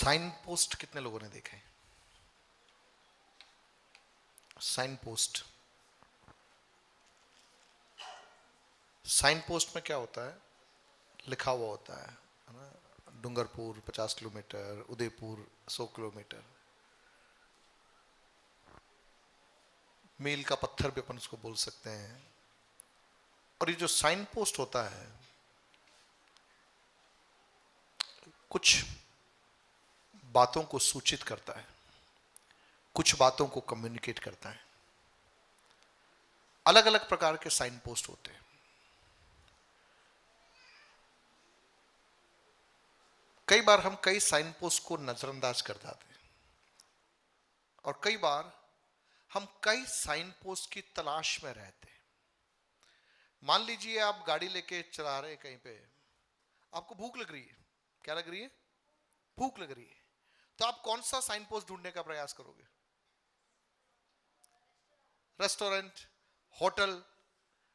Sign post कितने लोगों ने देखे? साइन पोस्ट, साइन पोस्ट में क्या होता है? लिखा हुआ होता है ना? Dungarpur 50 kilometre, Udaipur 100 kilometre. मील का पत्थर भी अपन उसको बोल सकते हैं। और ये जो साइन पोस्ट होता है, कुछ बातों को सूचित करता है, कुछ बातों को कम्युनिकेट करता है। अलग अलग प्रकार के साइन पोस्ट होते हैं। कई बार हम कई साइन पोस्ट को नजरअंदाज कर देते हैं, और कई बार हम कई साइन पोस्ट की तलाश में रहते हैं। मान लीजिए आप गाड़ी लेके चला रहे हैं कहीं पे, आपको भूख लग रही है। क्या लग रही है? भूख लग रही है। तो आप कौन सा साइन पोस्ट ढूंढने का प्रयास करोगे? Restaurant, hotel.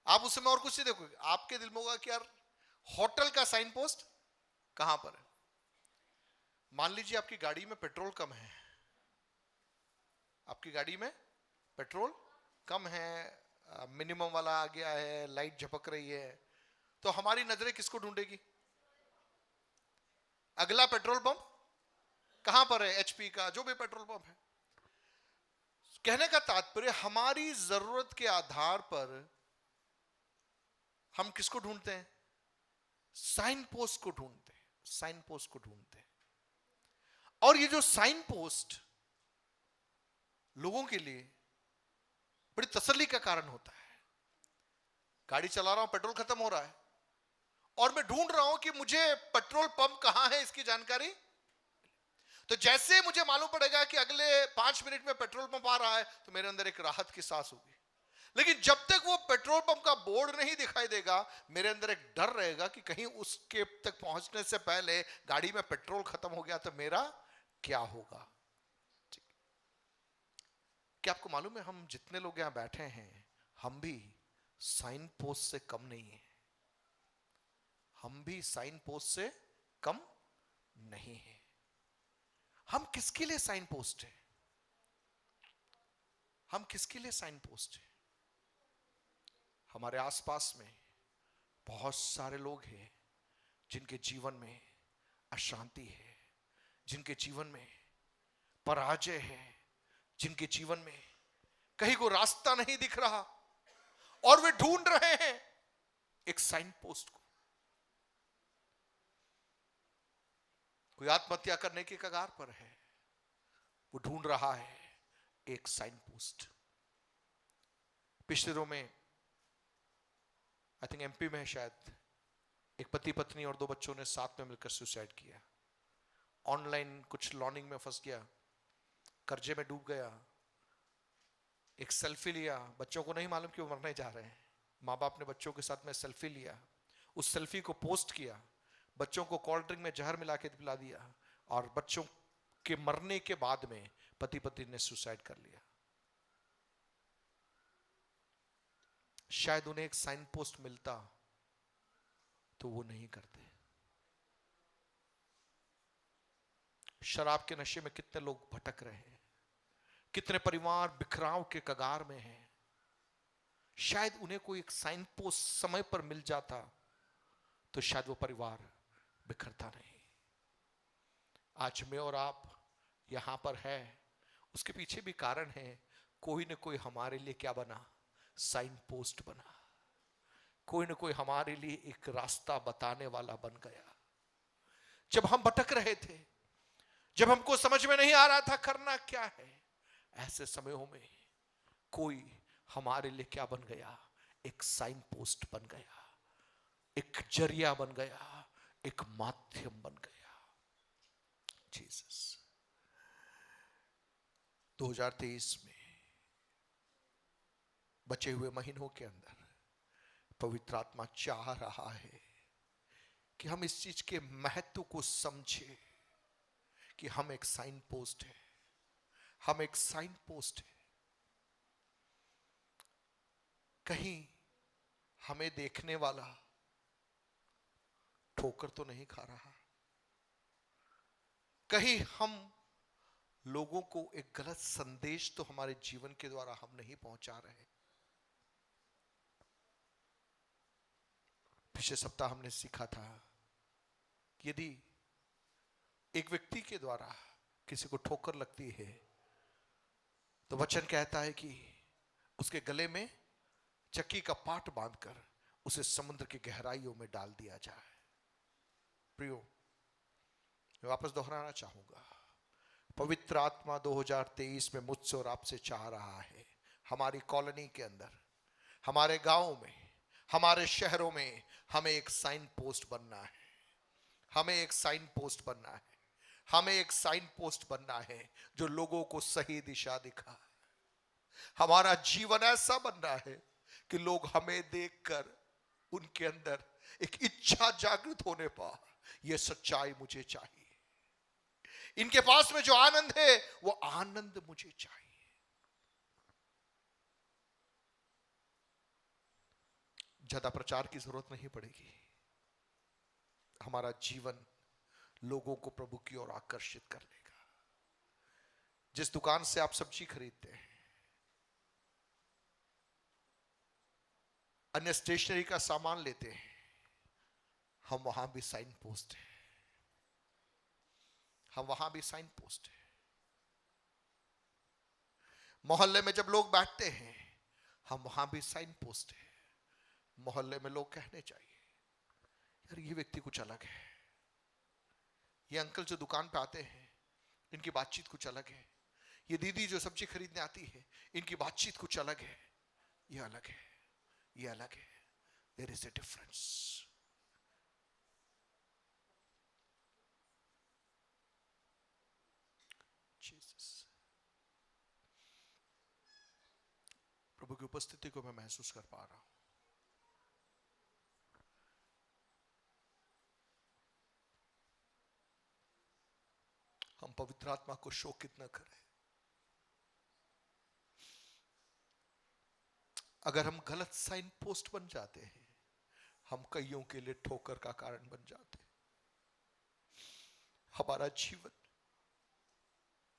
आप उस समय और कुछ नहीं देखोगे, आपके दिल में होगा कि यार होटल का साइन पोस्ट कहां पर है। मान लीजिए आपकी गाड़ी में पेट्रोल कम है, आपकी गाड़ी में पेट्रोल कम है, मिनिमम वाला आ गया है, लाइट झपक रही है, तो हमारी नजरें किसको ढूंढेगी? अगला पेट्रोल पंप कहां पर है, एचपी का जो भी पेट्रोल पंप है। कहने का तात्पर्य, हमारी जरूरत के आधार पर हम किसको ढूंढते हैं? साइन पोस्ट को ढूंढते हैं, साइन पोस्ट को ढूंढते हैं। और ये जो साइन पोस्ट लोगों के लिए बड़ी तसल्ली का कारण होता है। गाड़ी चला रहा हूं, पेट्रोल खत्म हो रहा है, और मैं ढूंढ रहा हूं कि मुझे पेट्रोल पंप कहां है, इसकी जानकारी। तो जैसे मुझे मालूम पड़ेगा कि अगले 5 मिनट में पेट्रोल पंप आ रहा है, तो मेरे अंदर एक राहत की सांस होगी। लेकिन जब तक वो पेट्रोल पंप का बोर्ड नहीं दिखाई देगा, मेरे अंदर एक डर रहेगा कि कहीं उसके तक पहुंचने से पहले गाड़ी में पेट्रोल खत्म हो गया तो मेरा क्या होगा। क्या आपको मालूम है, हम जितने लोग यहां बैठे हैं, हम भी साइन पोस्ट से कम नहीं है। हम भी साइन पोस्ट से कम नहीं है। हम किसके लिए साइन पोस्ट है? हम किसके लिए साइन पोस्ट है? हमारे आसपास में बहुत सारे लोग हैं जिनके जीवन में अशांति है, जिनके जीवन में पराजय है, जिनके जीवन में कहीं को रास्ता नहीं दिख रहा, और वे ढूंढ रहे हैं एक साइन पोस्ट को। कोई आत्महत्या करने की कगार पर है, वो ढूंढ रहा है एक साइन पोस्ट। पिछले दिनों में, आई थिंक एमपी में शायद, एक पति पत्नी और 2 बच्चों ने साथ में मिलकर सुसाइड किया। ऑनलाइन कुछ लॉनिंग में फंस गया, कर्जे में डूब गया, एक सेल्फी लिया, बच्चों को नहीं मालूम कि वो मरने जा रहे हैं। माँ बाप ने बच्चों के साथ में सेल्फी लिया, उस सेल्फी को पोस्ट किया, बच्चों को कोल्ड ड्रिंक में जहर मिला के पिला दिया, और बच्चों के मरने के बाद में पति पत्नी ने सुसाइड कर लिया। शायद उन्हें एक साइन पोस्ट मिलता तो वो नहीं करते। शराब के नशे में कितने लोग भटक रहे हैं, कितने परिवार बिखराव के कगार में हैं। शायद उन्हें कोई एक साइन पोस्ट समय पर मिल जाता तो शायद वो परिवार बिखरता नहीं। आज मैं और आप यहां पर है, उसके पीछे भी कारण है। कोई ना कोई हमारे लिए क्या बना? साइन पोस्ट बना। कोई ना कोई हमारे लिए एक रास्ता बताने वाला बन गया। जब हम भटक रहे थे, जब हमको समझ में नहीं आ रहा था करना क्या है, ऐसे समयों में कोई हमारे लिए क्या बन गया? एक साइन पोस्ट बन गया, एक जरिया बन गया, एक माध्यम बन गया। जीसस। 2023 में बचे हुए महीनों के अंदर पवित्र आत्मा चाह रहा है कि हम इस चीज के महत्व को समझें कि हम एक साइन पोस्ट है, हम एक साइन पोस्ट है। कहीं हमें देखने वाला ठोकर तो नहीं खा रहा, कहीं हम लोगों को एक गलत संदेश तो हमारे जीवन के द्वारा हम नहीं पहुंचा रहे। पिछले सप्ताह हमने सीखा था कि यदि एक व्यक्ति के द्वारा किसी को ठोकर लगती है तो वचन कहता है कि उसके गले में चक्की का पाट बांधकर उसे समुद्र की गहराइयों में डाल दिया जाए। प्रियो, मैं वापस दोहराना चाहूंगा, पवित्र आत्मा 2023 में मुझसे और आपसे चाह रहा है, हमारी कॉलोनी के अंदर, हमारे गांव में, हमारे शहरों में हमें एक साइन पोस्ट बनना है। हमें एक साइन पोस्ट बनना है। हमें एक साइन पोस्ट बनना है जो लोगों को सही दिशा दिखाए। हमारा जीवन ऐसा बनना है कि लोग हमें देखकर उनके अंदर एक इच्छा जागृत होने पर यह सच्चाई मुझे चाहिए, इनके पास में जो आनंद है वो आनंद मुझे चाहिए। ज्यादा प्रचार की जरूरत नहीं पड़ेगी। हमारा जीवन लोगों को प्रभु की ओर आकर्षित कर लेगा। जिस दुकान से आप सब्जी खरीदते हैं, अन्य स्टेशनरी का सामान लेते हैं, हम वहां भी साइन पोस्ट है। हम वहां भी साइन पोस्ट है। मोहल्ले में जब लोग बैठते हैं, हम वहां भी साइन पोस्ट है। मोहल्ले में लोग कहने चाहिए, यार ये व्यक्ति कुछ अलग है, ये अंकल जो दुकान पे आते हैं इनकी बातचीत कुछ अलग है, ये दीदी जो सब्जी खरीदने आती है इनकी बातचीत कुछ अलग है, ये अलग है, ये अलग है। There is a difference. Jesus, प्रभु की उपस्थिति को मैं महसूस कर पा रहा हूं। हम पवित्र आत्मा को शोकित न करें। अगर हम गलत साइन पोस्ट बन जाते हैं, हम कईयों के लिए ठोकर का कारण बन जाते हैं। हमारा जीवन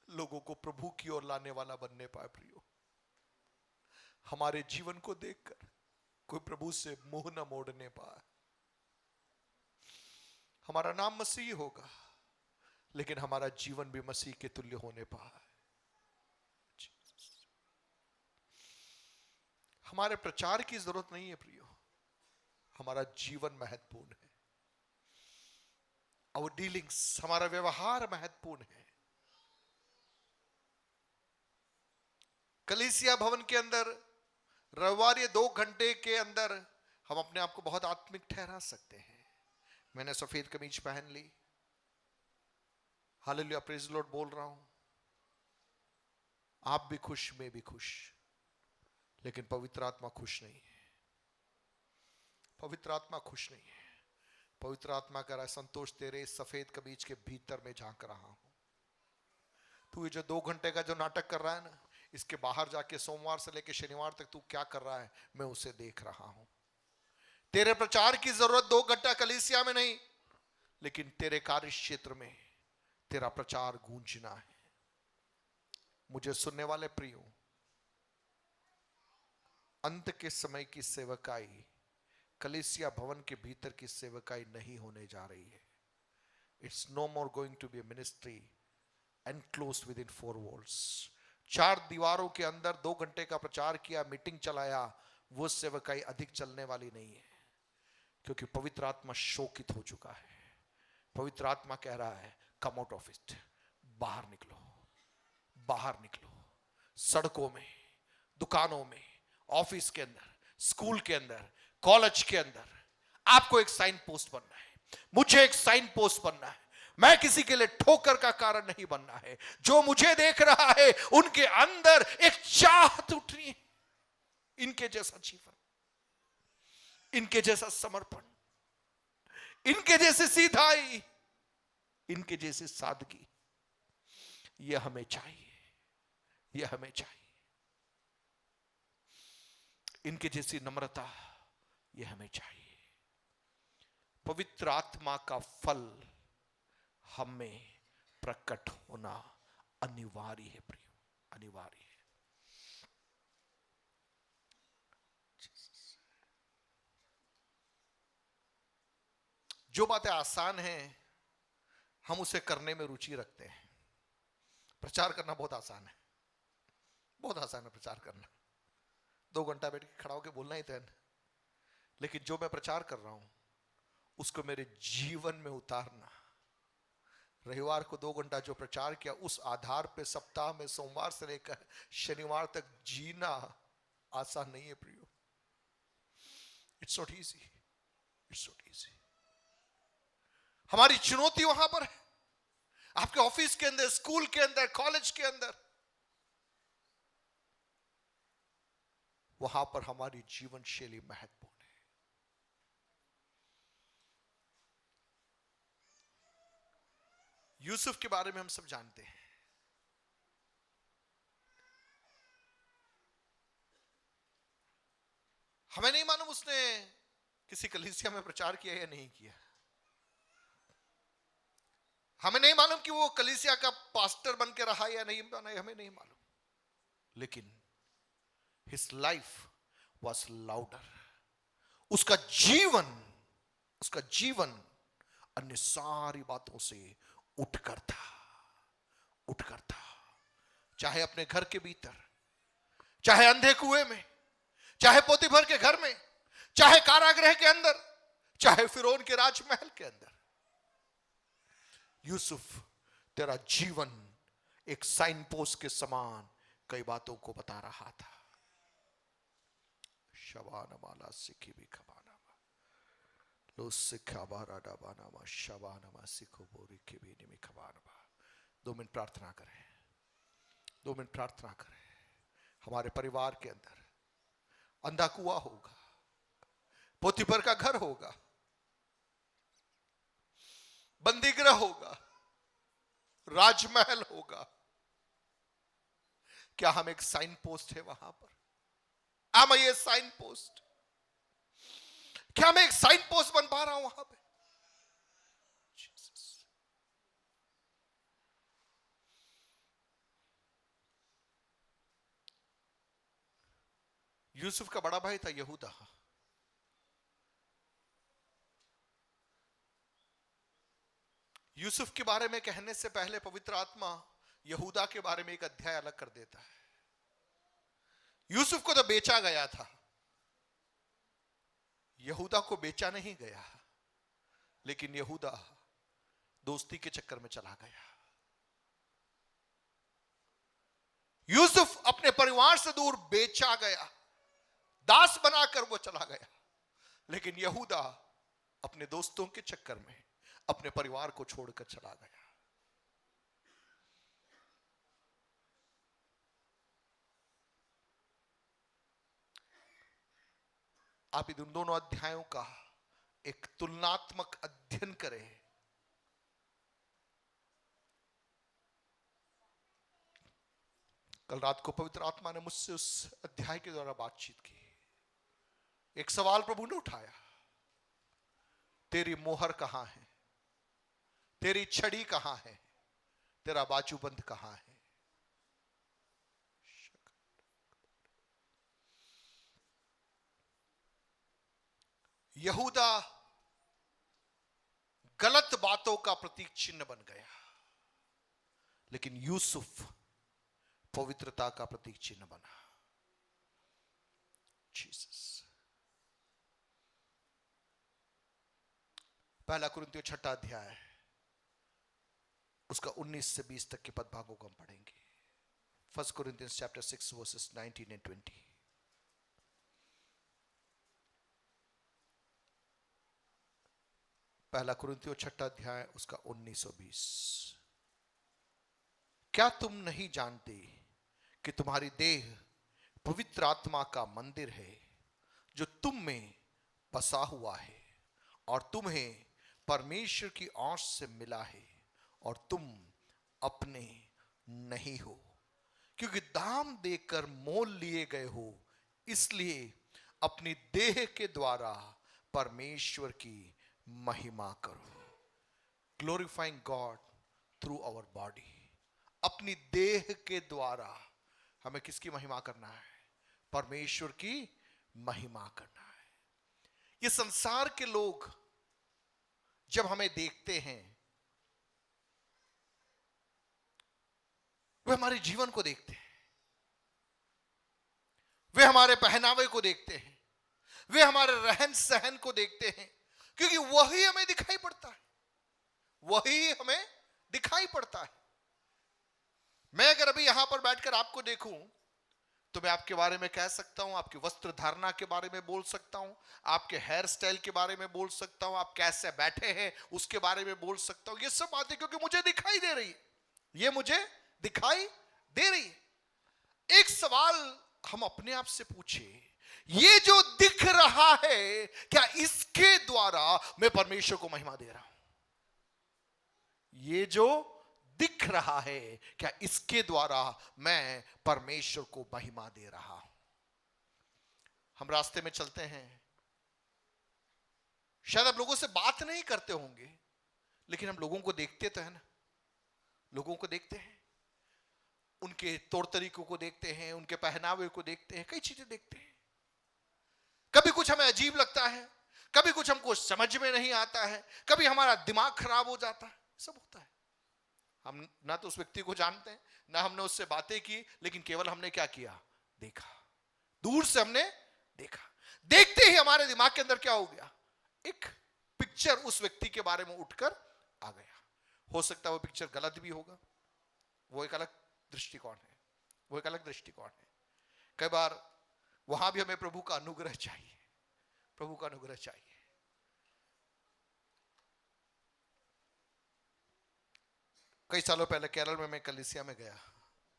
लोगों को प्रभु की ओर लाने वाला बनने पाए। प्रियो, हमारे जीवन को देखकर कोई प्रभु से मुंह न मोड़ने पाए। हमारा नाम मसीह होगा, लेकिन हमारा जीवन भी मसीह के तुल्य होने पाए। हमारे प्रचार की जरूरत नहीं है प्रियो, हमारा जीवन महत्वपूर्ण है। आवर डीलिंग्स, हमारा व्यवहार महत्वपूर्ण है। कलीसिया भवन के अंदर रविवार ये 2 घंटे के अंदर हम अपने आप को बहुत आत्मिक ठहरा सकते हैं। मैंने सफेद कमीज पहन ली, हालेलुया, प्रेज लॉर्ड बोल रहा हूं, आप भी खुश, मैं भी खुश, लेकिन पवित्र आत्मा खुश नहीं है। पवित्र आत्मा खुश नहीं है। पवित्र आत्मा कह रहा है, संतोष तेरे सफेद कमीज के भीतर में झांक रहा हूं। तू ये जो 2 घंटे का जो नाटक कर रहा है ना, इसके बाहर जाके सोमवार से लेकर शनिवार तक तू क्या कर रहा है, मैं उसे देख रहा हूं। तेरे प्रचार की जरूरत 2 घंटा कलीसिया में नहीं, लेकिन तेरे कार्य क्षेत्र में तेरा प्रचार गूंजना है। मुझे सुनने वाले प्रियो, अंत के समय की सेवकाई कलीसिया भवन के भीतर की सेवकाई नहीं होने जा रही है। It's no more going to be a ministry enclosed within 4 walls. 4 दीवारों के अंदर 2 घंटे का प्रचार किया, मीटिंग चलाया, वो सेवकाई अधिक चलने वाली नहीं है, क्योंकि पवित्र आत्मा शोकित हो चुका है। पवित्र आत्मा कह रहा है, कम आउट ऑफ इट, बाहर निकलो, बाहर निकलो। सड़कों में, दुकानों में, ऑफिस के अंदर, स्कूल के अंदर, कॉलेज के अंदर आपको एक साइन पोस्ट बनना है। मुझे एक साइन पोस्ट बनना है। मैं किसी के लिए ठोकर का कारण नहीं बनना है। जो मुझे देख रहा है उनके अंदर एक चाहत उठनी है, इनके जैसा जीवन, इनके जैसा समर्पण, इनके जैसे सीधाई, इनके जैसी सादगी, यह हमें चाहिए, यह हमें चाहिए। इनके जैसी नम्रता, यह हमें चाहिए। पवित्र आत्मा का फल हमें प्रकट होना अनिवार्य है प्रियो, अनिवार्य है। जो बातें आसान हैं हम उसे करने में रुचि रखते हैं। प्रचार करना बहुत आसान है, बहुत आसान है प्रचार करना, 2 घंटा बैठ के खड़ा होकर बोलना ही तय। लेकिन जो मैं प्रचार कर रहा हूं उसको मेरे जीवन में उतारना, रविवार को 2 घंटा जो प्रचार किया उस आधार पे सप्ताह में सोमवार से लेकर शनिवार तक जीना आसान नहीं है प्रियो। It's not easy, it's not easy. हमारी चुनौती वहां पर है, आपके ऑफिस के अंदर, स्कूल के अंदर, कॉलेज के अंदर, वहां पर हमारी जीवन शैली महत्वपूर्ण है। यूसुफ के बारे में हम सब जानते हैं। हमें नहीं मालूम उसने किसी कलीसिया में प्रचार किया या नहीं किया, हमें नहीं मालूम कि वो कलीसिया का पास्टर बन के रहा या नहीं बना, हमें नहीं मालूम। लेकिन his life was louder, उसका जीवन अन्य सारी बातों से उठकर था। चाहे अपने घर के भीतर, चाहे अंधे कुएं में, चाहे पोतीफर के घर में, चाहे कारागृह के अंदर, चाहे फिरौन के राजमहल के अंदर, यूसुफ तेरा जीवन एक साइन पोस्ट के समान कई बातों को बता रहा था। शबाना माला सिखी भी खबाना लो सिखा बारा डाबाना मा शबाना मा सिखो बोरी की भी निमी खबाना। 2 मिनट प्रार्थना करें, 2 मिनट प्रार्थना करें। हमारे परिवार के अंदर अंधा कुआं होगा, पोतीफर का घर होगा, बंदीगृह होगा, राजमहल होगा। क्या हम एक साइन पोस्ट है वहां पर? am I a signpost? क्या मैं एक साइन पोस्ट बन पा रहा हूं वहां पे? Jesus. यूसुफ का बड़ा भाई था यहूदा। यूसुफ के बारे में कहने से पहले पवित्र आत्मा यहूदा के बारे में एक अध्याय अलग कर देता है। यूसुफ को तो बेचा गया था, यहूदा को बेचा नहीं गया, लेकिन यहूदा दोस्ती के चक्कर में चला गया। यूसुफ अपने परिवार से दूर बेचा गया, दास बनाकर वो चला गया, लेकिन यहूदा अपने दोस्तों के चक्कर में अपने परिवार को छोड़कर चला गया। आप इन दोनों अध्यायों का एक तुलनात्मक अध्ययन करें। कल रात को पवित्र आत्मा ने मुझसे उस अध्याय के द्वारा बातचीत की। एक सवाल प्रभु ने उठाया, तेरी मोहर कहां है? तेरी छड़ी कहां है? तेरा बाजूबंद कहां है? यहूदा गलत बातों का प्रतीक चिन्ह बन गया, लेकिन यूसुफ पवित्रता का प्रतीक चिन्ह बना। जीसस। 1 कुरिन्थियों 6 अध्याय उसका 19 से 20 तक के पद भागों को हम पढ़ेंगे। 1 Corinthians chapter 6 verses 19 and 20। 1 कुरिन्थियों 6 अध्याय उसका 19 और 20। क्या तुम नहीं जानते कि तुम्हारी देह पवित्र आत्मा का मंदिर है जो तुम में बसा हुआ है और तुम्हें परमेश्वर की आंच से मिला है और तुम अपने नहीं हो, क्योंकि दाम देकर मोल लिए गए हो, इसलिए अपनी देह के द्वारा परमेश्वर की महिमा करो। Glorifying God through our body, अपनी देह के द्वारा हमें किसकी महिमा करना है? परमेश्वर की महिमा करना है। ये संसार के लोग जब हमें देखते हैं, वे हमारे जीवन को देखते हैं, वे हमारे पहनावे को देखते हैं, वे हमारे रहन सहन को देखते हैं, क्योंकि वही हमें दिखाई पड़ता है, वही हमें दिखाई पड़ता है। मैं अगर अभी यहां पर बैठकर आपको देखूं तो मैं आपके बारे में कह सकता हूं, आपकी वस्त्र धारणा के बारे में बोल सकता हूं, आपके हेयर स्टाइल के बारे में बोल सकता हूं, आप कैसे बैठे हैं उसके बारे में बोल सकता हूं। ये सब बातें क्योंकि मुझे दिखाई दे रही है, ये मुझे दिखाई दे रही है। एक सवाल हम अपने आप से पूछे, ये जो दिख रहा है क्या इसके द्वारा मैं परमेश्वर को महिमा दे रहा हूं? ये जो दिख रहा है क्या इसके द्वारा मैं परमेश्वर को महिमा दे रहा हूं? हम रास्ते में चलते हैं, शायद आप लोगों से बात नहीं करते होंगे, लेकिन हम लोगों को देखते तो है ना, लोगों को देखते हैं, उनके तौर तरीकों को देखते हैं, उनके पहनावे को देखते हैं, कई चीजें देखते हैं। कभी कुछ हमें अजीब लगता है, कभी कुछ हमको समझ में नहीं आता है, कभी हमारा दिमाग खराब हो जाता है, सब होता है। हम ना तो उस व्यक्ति को जानते हैं, ना हमने उससे बातें की, लेकिन केवल हमने क्या किया? देखा, दूर से हमने देखा। देखते ही हमारे दिमाग के अंदर क्या हो गया? एक पिक्चर उस व्यक्ति के बारे में उठकर आ गया। हो सकता है वो पिक्चर गलत भी होगा, वो एक अलग दृष्टिकोण है, वो एक अलग दृष्टिकोण है। कई बार वहां भी हमें प्रभु का अनुग्रह चाहिए, प्रभु का अनुग्रह चाहिए। कई सालों पहले केरल में मैं कलीसिया में गया,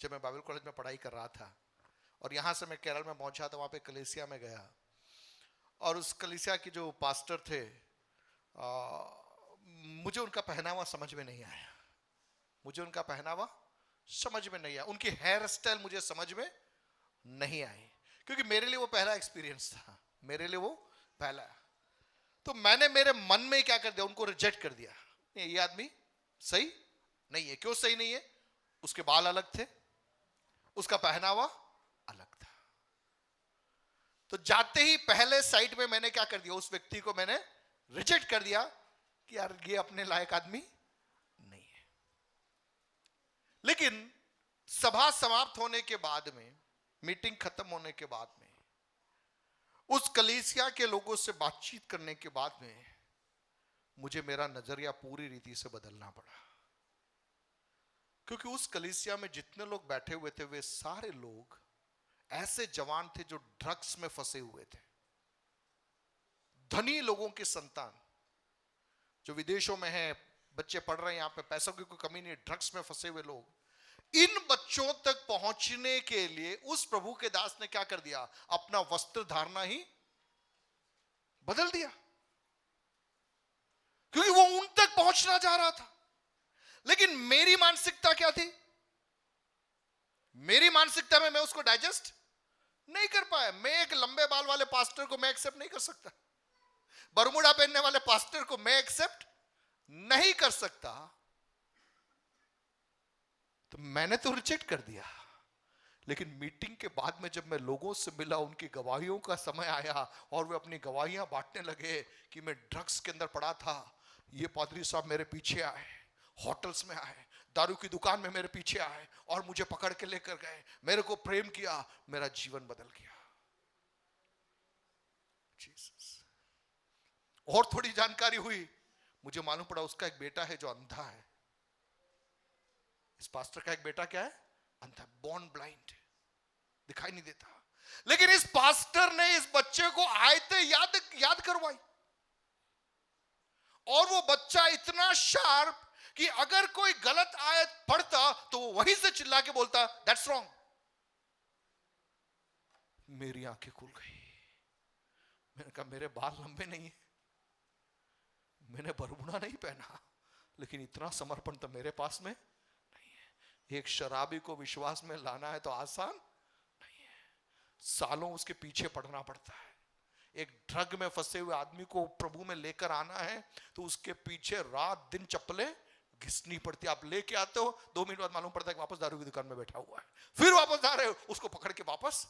जब मैं बाइबल कॉलेज में पढ़ाई कर रहा था, और यहां से मैं केरल में पहुंचा तो वहां पे कलीसिया में गया, और उस कलीसिया के जो पास्टर थे, मुझे उनका पहनावा समझ में नहीं आया, मुझे उनका पहनावा समझ में नहीं आया, उनकी हेयर स्टाइल मुझे समझ में नहीं आई, क्योंकि मेरे लिए वो पहला एक्सपीरियंस था, मेरे लिए वो पहला। तो मैंने मेरे मन में क्या कर दिया? उनको रिजेक्ट कर दिया। ये आदमी सही नहीं है। क्यों सही नहीं है? उसके बाल अलग थे, उसका पहनावा अलग था। तो जाते ही पहले साइड में मैंने क्या कर दिया? उस व्यक्ति को मैंने रिजेक्ट कर दिया कि यार ये अपने लायक आदमी नहीं है। लेकिन सभा समाप्त होने के बाद में, मीटिंग खत्म होने के बाद में, उस कलीसिया के लोगों से बातचीत करने के बाद में मुझे मेरा नजरिया पूरी रीति से बदलना पड़ा, क्योंकि उस कलीसिया में जितने लोग बैठे हुए थे वे सारे लोग ऐसे जवान थे जो ड्रग्स में फंसे हुए थे, धनी लोगों की संतान जो विदेशों में हैं, बच्चे पढ़ रहे हैं, यहां पे पैसों की कोई कमी नहीं, ड्रग्स में फंसे हुए लोग। इन बच्चों तक पहुंचने के लिए उस प्रभु के दास ने क्या कर दिया? अपना वस्त्र धारणा ही बदल दिया, क्योंकि वो उन तक पहुंचना चाह रहा था। लेकिन मेरी मानसिकता क्या थी? मेरी मानसिकता में मैं उसको डाइजेस्ट नहीं कर पाया। मैं एक लंबे बाल वाले पास्टर को मैं एक्सेप्ट नहीं कर सकता, बरमूडा पहनने वाले पास्टर को मैं एक्सेप्ट नहीं कर सकता, तो मैंने तो रिजेक्ट कर दिया। लेकिन मीटिंग के बाद में जब मैं लोगों से मिला, उनकी गवाहियों का समय आया और वे अपनी गवाहियां बांटने लगे कि मैं ड्रग्स के अंदर पड़ा था, ये पादरी साहब मेरे पीछे आए, होटल्स में आए, दारू की दुकान में मेरे पीछे आए और मुझे पकड़ के लेकर गए, मेरे को प्रेम किया, मेरा जीवन बदल गया। जीसस। और थोड़ी जानकारी हुई, मुझे मालूम पड़ा उसका एक बेटा है जो अंधा है। इस पास्टर का एक बेटा क्या है? अंधा, बॉर्न ब्लाइंड, दिखाई नहीं देता। लेकिन इस पास्टर ने इस बच्चे को आयतें याद करवाई, और वो बच्चा इतना शार्प कि अगर कोई गलत आयत पढ़ता तो वो वहीं से चिल्ला के बोलता दैट्स रॉन्ग। मेरी आंखें खुल गई। मैंने कहा मेरे बाल लंबे नहीं है, मैंने बरमुडा नहीं पहना, लेकिन इतना समर्पण तो मेरे पास में नहीं है। एक शराबी को विश्वास में लाना है तो आसान नहीं है, सालों उसके पीछे पड़ना पड़ता है। एक ड्रग में फंसे हुए आदमी को प्रभु में लेकर आना है तो उसके पीछे रात दिन चप्पलें घिसनी पड़ती है। आप लेके आते हो, 2 मिनट बाद मालूम पड़ता है कि वापस दारू की दुकान में बैठा हुआ है, फिर वापस आ रहे हो, उसको पकड़ के वापस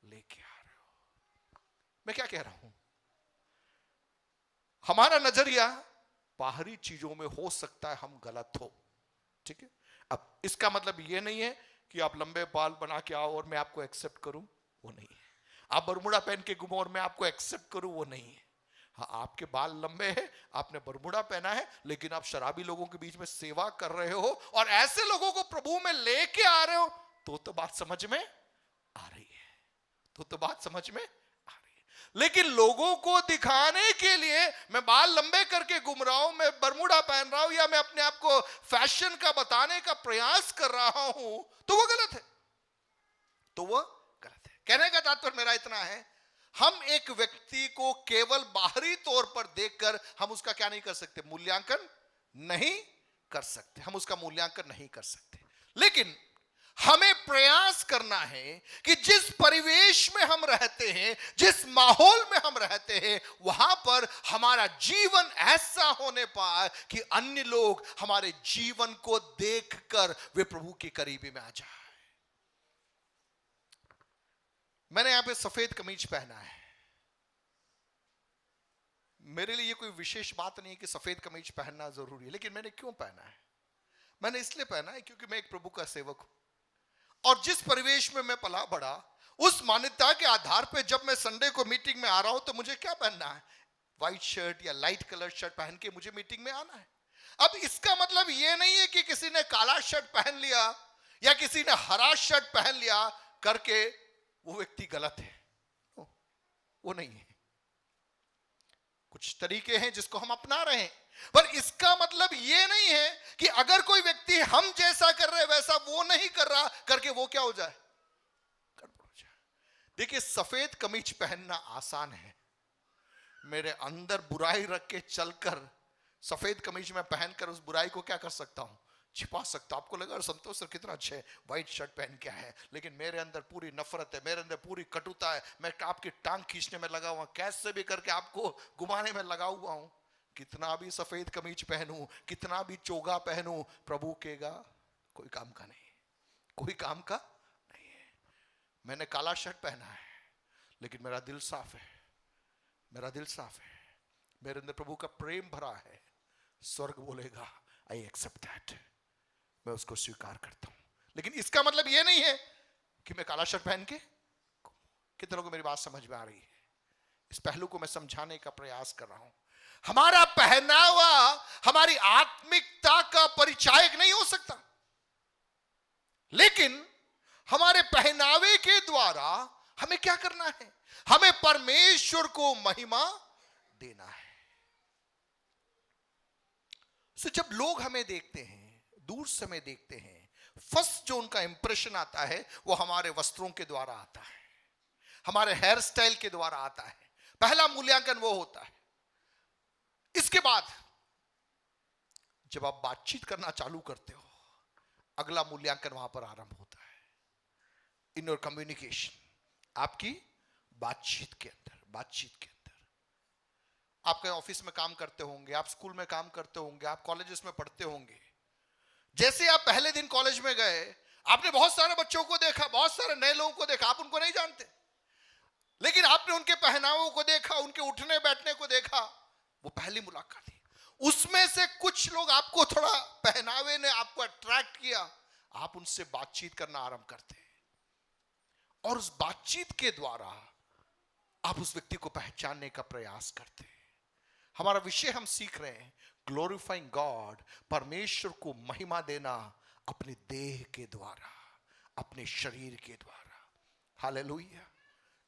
लेके आ रहे हो। मैं क्या कह रहा हूं, हमारा नजरिया बाहरी चीजों में हो सकता है हम गलत हो, ठीक है। अब इसका मतलब यह नहीं है कि आप लंबे बाल बना के आओ और मैं आपको एक्सेप्ट करूं, वो नहीं है। आप बरमुडा पहन के घूमो और मैं आपको एक्सेप्ट करूं, वो नहीं है। हाँ, आपके बाल लंबे हैं, आपने बरमुडा पहना है, लेकिन आप शराबी लोगों के बीच में सेवा कर रहे हो और ऐसे लोगों को प्रभु में लेके आ रहे हो, तो बात समझ में आ रही है, तो बात समझ में आ रही है। लेकिन लोगों को दिखाने के लिए मैं बाल लंबे करके घूम रहा हूं, मैं बरमुडा पहन रहा हूं, या मैं अपने आप को फैशन का बताने का प्रयास कर रहा हूं, तो वो गलत है, तो वो गलत है। कहने का तात्पर्य मेरा इतना है, हम एक व्यक्ति को केवल बाहरी तौर पर देखकर हम उसका क्या नहीं कर सकते, मूल्यांकन नहीं कर सकते, हम उसका मूल्यांकन नहीं कर सकते। लेकिन हमें प्रयास करना है कि जिस परिवेश में हम रहते हैं, जिस माहौल में हम रहते हैं, वहां पर हमारा जीवन ऐसा होने पाए कि अन्य लोग हमारे जीवन को देखकर वे प्रभु की करीबी में आ जाए। मैंने यहां पे सफेद कमीज पहना है, मेरे लिए ये कोई विशेष बात नहीं है कि सफेद कमीज पहनना जरूरी है, लेकिन मैंने क्यों पहना है? मैंने इसलिए पहना है क्योंकि मैं एक प्रभु का सेवक हूं, और जिस परिवेश में मैं पला बड़ा, उस मान्यता के आधार पर जब मैं संडे को मीटिंग में आ रहा हूं, तो मुझे क्या पहनना है? व्हाइट शर्ट या लाइट कलर शर्ट पहन के मुझे मीटिंग में आना है। अब इसका मतलब यह नहीं है कि किसी ने काला शर्ट पहन लिया या किसी ने हरा शर्ट पहन लिया करके वो व्यक्ति गलत है, वो नहीं है। कुछ तरीके हैं जिसको हम अपना रहे हैं, पर इसका मतलब यह नहीं है कि अगर कोई व्यक्ति हम जैसा कर रहे वैसा वो नहीं कर रहा करके वो क्या हो जाए, गड़बड़ हो जाए। देखिए, सफेद कमीज पहनना आसान है, मेरे अंदर बुराई रख के चलकर सफेद कमीज में पहनकर उस बुराई को क्या कर सकता हूं, छिपा सकता। आपको लगा संतोष सर कितना अच्छे व्हाइट शर्ट पहन के है, लेकिन मेरे अंदर पूरी नफरत है, मेरे अंदर पूरी कटुता है, मैं आपकी टांग खींचने में लगा हुआ, कैसे भी करके आपको घुमाने में लगा हुआ हूं। कितना भी सफेद कमीज पहनूं, कितना भी चोगा पहनूं, प्रभु केगा कोई काम का नहीं, कोई काम का नहीं है। मैंने काला शर्ट पहना है, लेकिन मेरा दिल साफ है, मेरा दिल साफ है, मेरे अंदर प्रभु का प्रेम भरा है। स्वर्ग बोलेगा आई एक्सेप्ट दैट, मैं उसको स्वीकार करता हूं। लेकिन इसका मतलब यह नहीं है कि मैं काला शर्ट पहन के, कितने लोगों को मेरी बात समझ में आ रही है? इस पहलू को मैं समझाने का प्रयास कर रहा हूं। हमारा पहनावा हमारी आत्मिकता का परिचायक नहीं हो सकता, लेकिन हमारे पहनावे के द्वारा हमें क्या करना है, हमें परमेश्वर को महिमा देना है। तो जब लोग हमें देखते हैं, दूर से हमें देखते हैं, फर्स्ट जो उनका इंप्रेशन आता है वो हमारे वस्त्रों के द्वारा आता है, हमारे हेयर स्टाइल के द्वारा आता है। पहला मूल्यांकन वो होता है। इसके बाद जब आप बातचीत करना चालू करते हो, अगला मूल्यांकन वहां पर आरंभ होता है। इन योर कम्युनिकेशन, आपकी बातचीत के अंदर, आप कहीं ऑफिस में काम करते होंगे, आप स्कूल में काम करते होंगे, आप कॉलेजेस में पढ़ते होंगे। जैसे आप पहले दिन कॉलेज में गए, आपने बहुत सारे बच्चों को देखा, बहुत सारे नए लोगों को देखा, आप उनको नहीं जानते, लेकिन आपने उनके पहनावों को देखा, उनके उठने बैठने को देखा, वो पहली मुलाकात थी। उसमें से कुछ लोग आपको थोड़ा पहनावे ने आपको अट्रैक्ट किया, आप उनसे बातचीत करना आरंभ करते हैं, और उस बातचीत के द्वारा आप उस व्यक्ति को पहचानने का प्रयास करते हैं। हमारा विषय हम सीख रहे हैं ग्लोरीफाइंग गॉड, परमेश्वर को महिमा देना अपने देह के द्वारा, अपने शरीर के द्वारा। हालेलुया।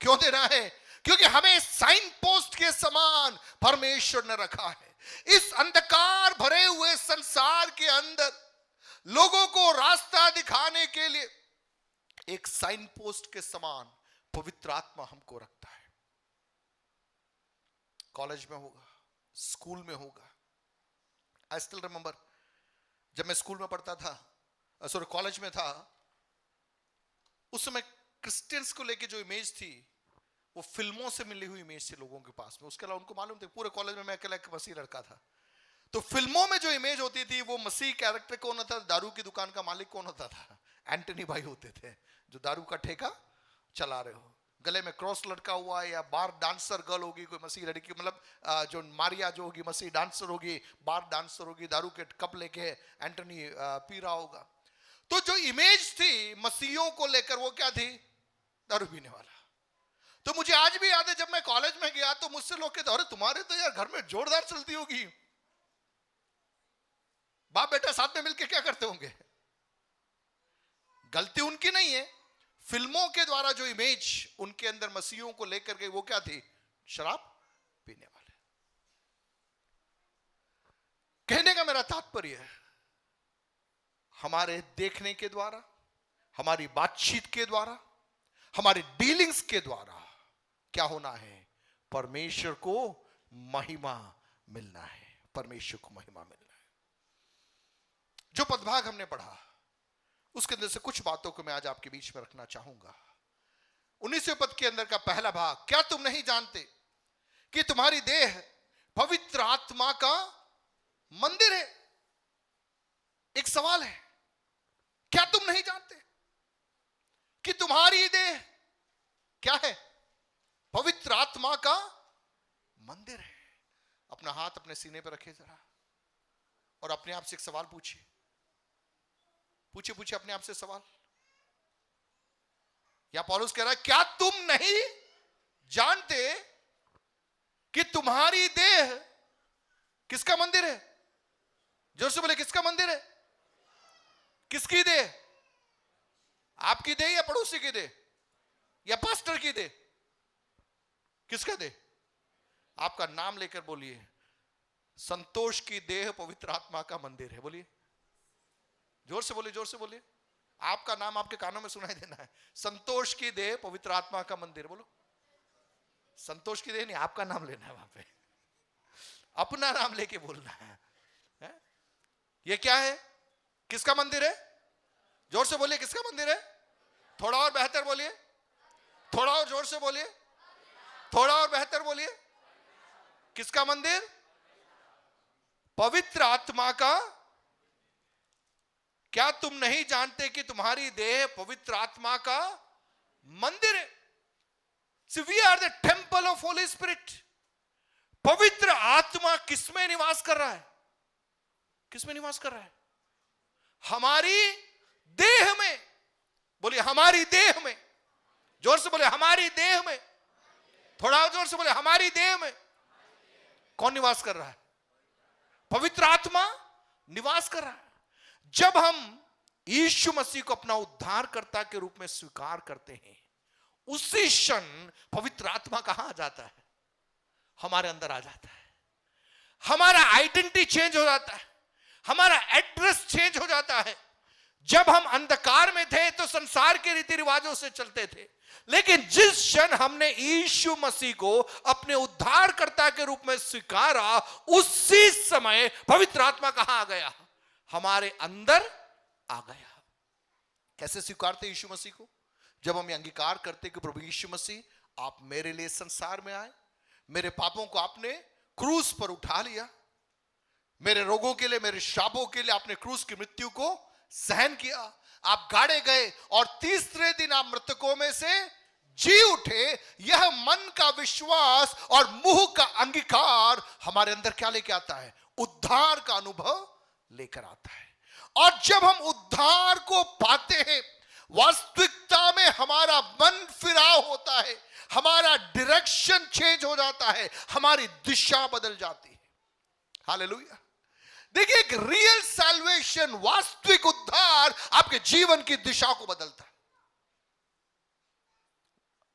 क्यों देना है? क्योंकि हमें साइन पोस्ट के समान परमेश्वर ने रखा है। इस अंधकार भरे हुए संसार के अंदर लोगों को रास्ता दिखाने के लिए एक साइन पोस्ट के समान पवित्र आत्मा हमको रखता है। कॉलेज में होगा, स्कूल में होगा। आई स्टिल रिमेंबर, जब मैं स्कूल में पढ़ता था, सॉरी कॉलेज में था, उस समय क्रिश्चियंस को लेके जो इमेज थी वो फिल्मों से मिली हुई इमेज थी लोगों के पास में। उसके अलावा उनको मालूम था, पूरे कॉलेज में मैं अकेला एक मसीही लड़का था। तो फिल्मों में जो इमेज होती थी वो मसीह कैरेक्टर कौन होता था? दारू की दुकान का मालिक कौन होता था? एंटनी भाई होते थे, जो दारू का ठेका चला रहे हो। गले में क्रॉस लटका हुआ है, या बार डांसर गर्ल होगी कोई मसीह लड़की, मतलब जो मारिया जो होगी मसीह डांसर होगी, बार डांसर होगी, दारू के कप लेके एंटनी पी रहा होगा। तो जो इमेज थी मसीहियों को लेकर वो क्या थी? दारू पीने वाला। तो मुझे आज भी याद है जब मैं कॉलेज में गया तो मुझसे लोग कहते, अरे तुम्हारे तो यार घर में जोरदार चलती होगी, बाप बेटा साथ में मिलकर क्या करते होंगे। गलती उनकी नहीं है, फिल्मों के द्वारा जो इमेज उनके अंदर मसीहियों को लेकर के वो क्या थी? शराब पीने वाले। कहने का मेरा तात्पर्य है, हमारे देखने के द्वारा, हमारी बातचीत के द्वारा, हमारे डीलिंग्स के द्वारा क्या होना है? परमेश्वर को महिमा मिलना है, परमेश्वर को महिमा मिलना है। जो पदभाग हमने पढ़ा उसके अंदर से कुछ बातों को मैं आज आपके बीच में रखना चाहूंगा। 19वें पद के अंदर का पहला भाग, क्या तुम नहीं जानते कि तुम्हारी देह पवित्र आत्मा का मंदिर है? एक सवाल है, क्या तुम नहीं जानते कि तुम्हारी देह क्या है? पवित्र आत्मा का मंदिर है। अपना हाथ अपने सीने पर रखे जरा और अपने आप से एक सवाल पूछिए, पूछिए अपने आप से सवाल। या पौलुस कह रहा है, क्या तुम नहीं जानते कि तुम्हारी देह किसका मंदिर है? जोर से बोले, किसका मंदिर है? किसकी देह? आपकी देह या पड़ोसी की देह या पास्टर की देह? किसका देह? आपका नाम लेकर बोलिए, संतोष की देह पवित्र आत्मा का मंदिर है। बोलिए, जोर से बोलिए, जोर से बोलिए। आपका नाम आपके कानों में सुनाई देना है। संतोष की देह पवित्र आत्मा का मंदिर। बोलो, संतोष की देह नहीं, आपका नाम लेना है वहां पे, अपना नाम लेके बोलना है। ये क्या है? किसका मंदिर है? जोर से बोलिए, किसका मंदिर है? थोड़ा और बेहतर बोलिए, थोड़ा और जोर से बोलिए, थोड़ा और बेहतर बोलिए। किसका मंदिर? पवित्र आत्मा का। क्या तुम नहीं जानते कि तुम्हारी देह पवित्र आत्मा का मंदिर है? See, we are the temple of Holy Spirit. पवित्र आत्मा किसमें निवास कर रहा है? किसमें निवास कर रहा है? हमारी देह में। बोलिए, हमारी देह में। जोर से बोले, हमारी देह में। थोड़ा और जोर से बोले, हमारी देह में। कौन निवास कर रहा है? पवित्र आत्मा निवास कर रहा है। जब हम यीशु मसीह को अपना उद्धारकर्ता के रूप में स्वीकार करते हैं, उसी क्षण पवित्र आत्मा कहां आ जाता है? हमारे अंदर आ जाता है। हमारा आइडेंटिटी चेंज हो जाता है, हमारा एड्रेस चेंज हो जाता है। जब हम अंधकार में थे तो संसार के रीति रिवाजों से चलते थे, लेकिन जिस क्षण हमने यीशु मसीह को अपने उद्धारकर्ता के रूप में स्वीकारा, उसी समय पवित्र आत्मा कहां आ गया? हमारे अंदर आ गया। कैसे स्वीकारते यीशु मसीह को? जब हम अंगीकार करते कि प्रभु यीशु मसीह, आप मेरे लिए संसार में आए, मेरे पापों को आपने क्रूस पर उठा लिया, मेरे रोगों के लिए, मेरे शापों के लिए आपने क्रूस की मृत्यु को सहन किया, आप गाड़े गए और तीसरे दिन आप मृतकों में से जी उठे। यह मन का विश्वास और मुंह का अंगीकार हमारे अंदर क्या लेके आता है? उद्धार का अनुभव लेकर आता है। और जब हम उद्धार को पाते हैं, वास्तविकता में हमारा मन फिराव होता है, हमारा डायरेक्शन चेंज हो जाता है, हमारी दिशा बदल जाती है। हालेलुया। देखिए, एक रियल सैल्वेशन, वास्तविक उद्धार आपके जीवन की दिशा को बदलता है।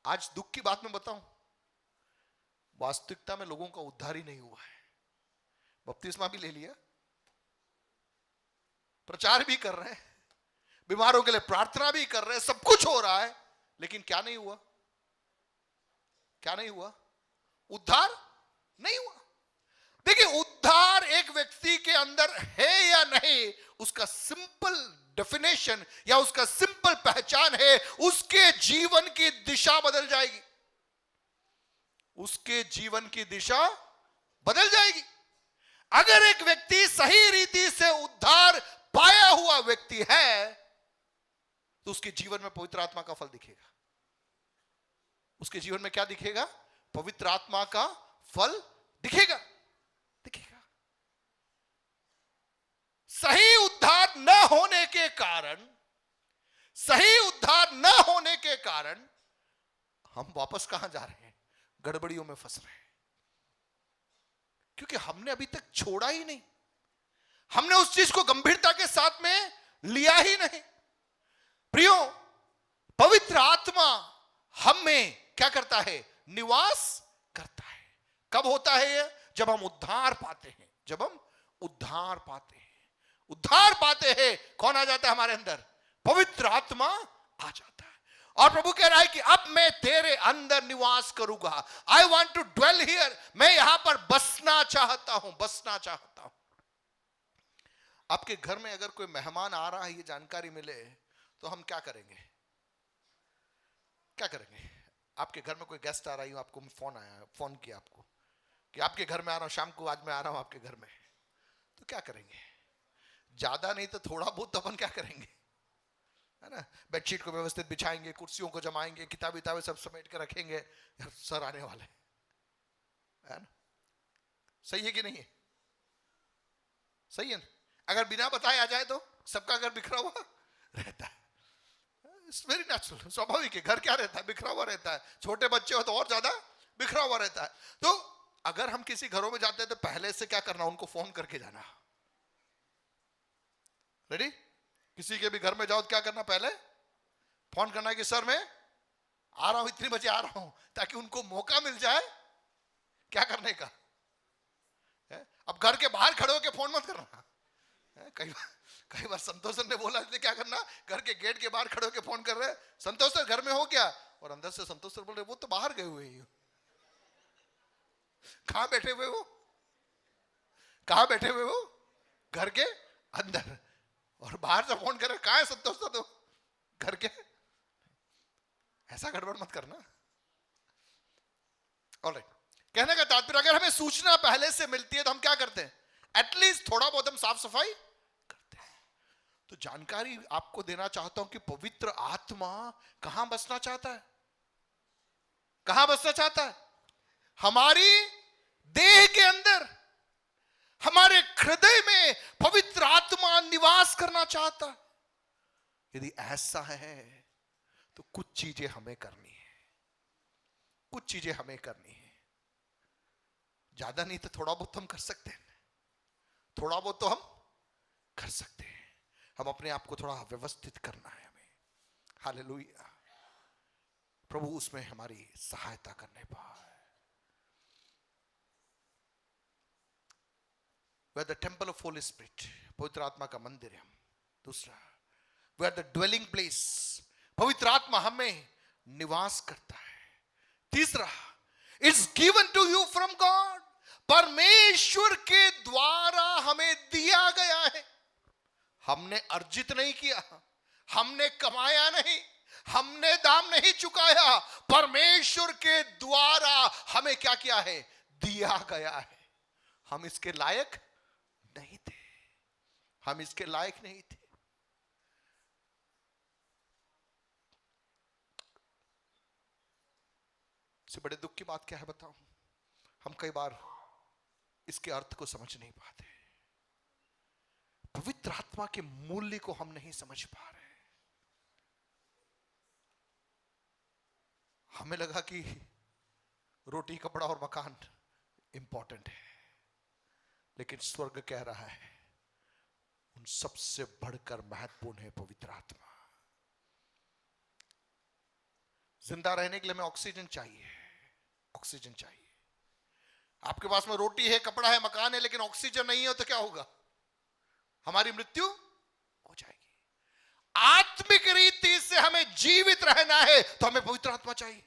आज दुख की बात मैं बताऊं, वास्तविकता में लोगों का उद्धार ही नहीं हुआ है। बपतिस्मा भी ले लिया, प्रचार भी कर रहे हैं, बीमारों के लिए प्रार्थना भी कर रहे हैं, सब कुछ हो रहा है, लेकिन क्या नहीं हुआ? क्या नहीं हुआ? उद्धार नहीं हुआ। देखिए, उद्धार एक व्यक्ति के अंदर है या नहीं, उसका सिंपल डेफिनेशन या उसका सिंपल पहचान है, उसके जीवन की दिशा बदल जाएगी। उसके जीवन की दिशा बदल जाएगी। अगर एक व्यक्ति सही रीति से उद्धार पाया हुआ व्यक्ति है तो उसके जीवन में पवित्र आत्मा का फल दिखेगा। उसके जीवन में क्या दिखेगा? पवित्र आत्मा का फल दिखेगा। दिखेगा। सही उद्धार न होने के कारण, सही उद्धार न होने के कारण हम वापस कहां जा रहे हैं? गड़बड़ियों में फंस रहे हैं, क्योंकि हमने अभी तक छोड़ा ही नहीं। हमने उस चीज को गंभीरता के साथ में लिया ही नहीं। प्रियो, पवित्र आत्मा हम में क्या करता है? निवास करता है। कब होता है यह? जब हम उद्धार पाते हैं। जब हम उद्धार पाते हैं, उद्धार पाते हैं, कौन आ जाता है हमारे अंदर? पवित्र आत्मा आ जाता है। और प्रभु कह रहा है कि अब मैं तेरे अंदर निवास करूंगा। I want to dwell here. मैं यहां पर बसना चाहता हूं, बसना चाहता हूं। आपके घर में अगर कोई मेहमान आ रहा है, ये जानकारी मिले, तो हम क्या करेंगे? क्या करेंगे? आपके घर में कोई गेस्ट आ रहा है, आपको फोन आया, फोन किया आपको कि आपके घर में आ रहा हूं, शाम को आज मैं आ रहा हूं आपके घर में, तो क्या करेंगे? ज्यादा नहीं तो थोड़ा बहुत तो अपन क्या करेंगे, है ना? बेडशीट को व्यवस्थित बिछाएंगे, कुर्सियों को जमाएंगे, किताब विताबें सब समेट के रखेंगे, सर आने वाले, है ना? सही है कि नहीं है? सही है ना? अगर बिना बताए आ जाए तो सबका घर बिखरा हुआ रहता है। इट्स वेरी नेचुरल, स्वाभाविक है। घर क्या रहता है? बिखरा हुआ रहता है। छोटे बच्चे हो तो और ज्यादा बिखरा हुआ रहता है। तो अगर हम किसी घरों में जाते हैं तो पहले से क्या करना? उनको फोन करके जाना। रेडी? किसी के भी घर में जाओ तो क्या करना? पहले फोन करना कि सर मैं आ रहा हूं, इतनी बजे आ रहा हूं, ताकि उनको मौका मिल जाए क्या करने का। अब घर के बाहर खड़े होकर फोन मत करना। कई बार संतोष सर ने बोला इसलिए क्या करना, घर के गेट के बाहर खड़े होकर फोन कर रहे, संतोष सर घर में हो क्या? और अंदर से संतोष सर बोल रहे वो तो बाहर गए हुए हैं। कहां बैठे हुए वो? कहां बैठे हुए वो? घर के अंदर। और बाहर से फोन कर रहे, कहां है संतोष सर? तो घर के। ऐसा गड़बड़ मत करना। ऑलराइट, कहने का तात्पर्य अगर हमें सूचना पहले से मिलती है तो हम क्या करते हैं? एटलीस्ट थोड़ा बहुत हम साफ सफाई करते हैं। तो जानकारी आपको देना चाहता हूं कि पवित्र आत्मा कहां बसना चाहता है? कहां बसना चाहता है? हमारी देह के अंदर, हमारे हृदय में पवित्र आत्मा निवास करना चाहता है। यदि ऐसा है तो कुछ चीजें हमें करनी है, कुछ चीजें हमें करनी है। ज्यादा नहीं तो थोड़ा बहुत तो हम कर सकते हैं, थोड़ा बहुत तो हम कर सकते हैं। हम अपने आप को थोड़ा व्यवस्थित करना है हमें। हालेलुया। प्रभु उसमें हमारी सहायता करने पाए। We are the temple of Holy Spirit, पवित्र आत्मा का मंदिर है हम। दूसरा, we are the dwelling place, पवित्र आत्मा हमें निवास करता है। तीसरा, it's given to you from God, परमेश्वर के द्वारा हमें दिया गया है। हमने अर्जित नहीं किया, हमने कमाया नहीं, हमने दाम नहीं चुकाया, परमेश्वर के द्वारा हमें क्या किया है? दिया गया है। हम इसके लायक नहीं थे, हम इसके लायक नहीं थे। इससे बड़े दुख की बात क्या है बताऊं? हम कई बार इसके अर्थ को समझ नहीं पाते, पवित्र आत्मा के मूल्य को हम नहीं समझ पा रहे। हमें लगा कि रोटी, कपड़ा और मकान इंपॉर्टेंट है, लेकिन स्वर्ग कह रहा है उन सबसे बढ़कर महत्वपूर्ण है पवित्र आत्मा। जिंदा रहने के लिए हमें ऑक्सीजन चाहिए, ऑक्सीजन चाहिए। आपके पास में रोटी है, कपड़ा है, मकान है, लेकिन ऑक्सीजन नहीं है तो क्या होगा? हमारी मृत्यु हो जाएगी। आत्मिक रीति से हमें जीवित रहना है तो हमें पवित्र आत्मा चाहिए।